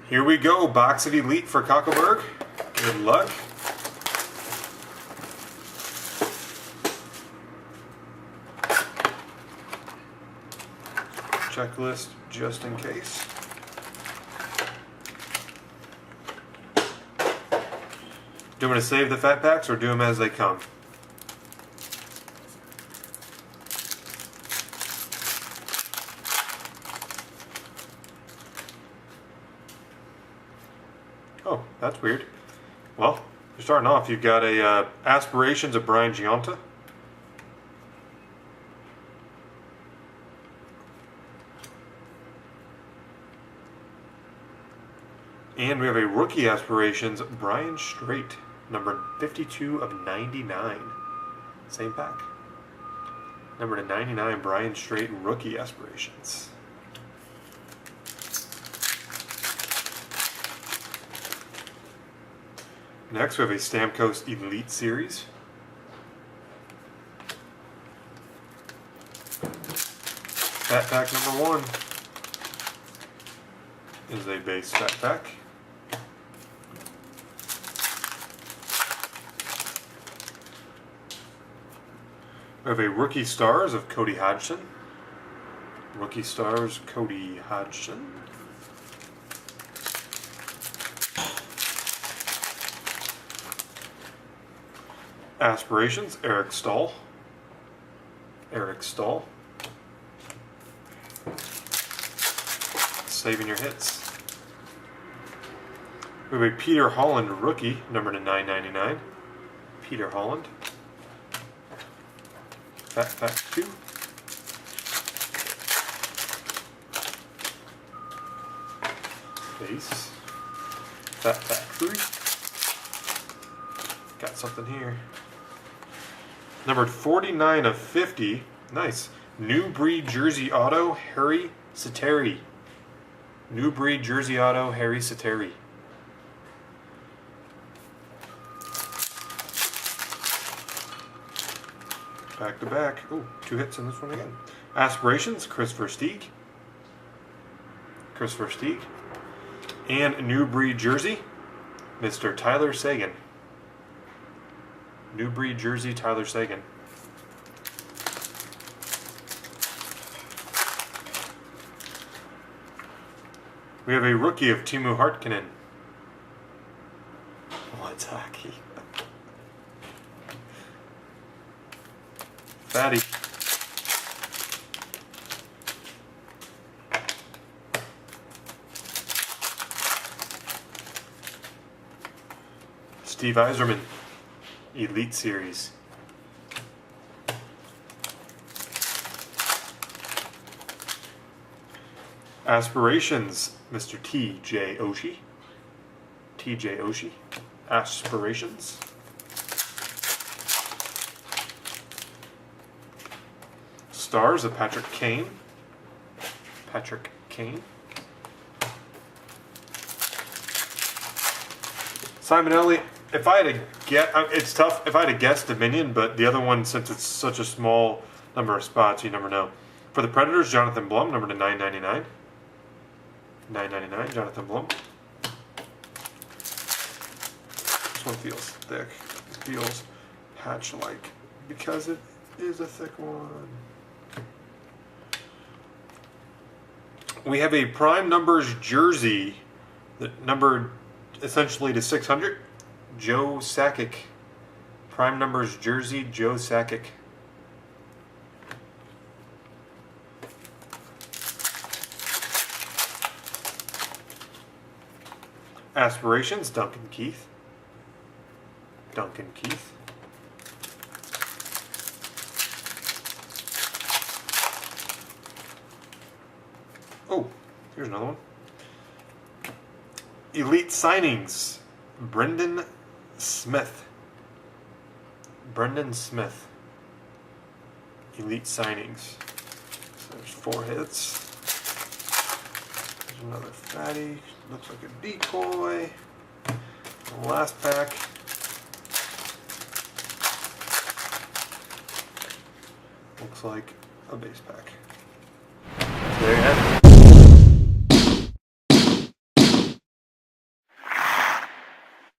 Here we go, box of Elite for Kaakelberg. Good luck. Checklist just in case. Do you want to save the fat packs or do them as they come? Oh, that's weird. Well, you're starting off. You've got a Aspirations of Brian Giunta. And we have a Rookie Aspirations, Brian Straight, number 52 of 99. Same pack. Number to 99, Brian Straight, Rookie Aspirations. Next, we have a Stamkos Elite Series. Fat pack number 1 is a base fat pack. We have a Rookie Stars of Cody Hodgson. Rookie Stars, Cody Hodgson. Aspirations, Eric Stahl. Eric Stahl. Saving your hits. We have a Peter Holland Rookie, number to 999. Peter Holland. Fat pack 2. Base. Fat pack 3. Got something here. Numbered 49 of 50. Nice. New breed jersey auto, Harry Sateri. New breed jersey auto, Harry Sateri. Back to back. Oh, 2 hits in this one again. Aspirations, Chris Versteeg. Chris Versteeg. And new breed jersey, Mr. Tyler Seguin. New breed jersey, Tyler Seguin. We have a rookie of Timu Hartkinen. What's hockey? Fatty. Steve Yzerman, Elite Series. Aspirations, Mr. T.J. Oshie. T.J. Oshie. Aspirations. Stars of Patrick Kane. Patrick Kane. Simon Elliott. If I had to get, it's tough. If I had to guess Dominion, but the other one, since it's such a small number of spots, you never know. For the Predators, Jonathan Blum, number to 999. 999, Jonathan Blum. This one feels thick. It feels patch-like because it is a thick one. We have a prime numbers jersey that numbered essentially to 600. Joe Sakic. Prime numbers jersey, Joe Sakic. Aspirations, Duncan Keith. Duncan Keith. Oh, here's another one. Elite Signings, Brendan Smith. Brendan Smith. Elite Signings. So there's 4 hits. There's another fatty. Looks like a decoy. The last pack. Looks like a base pack.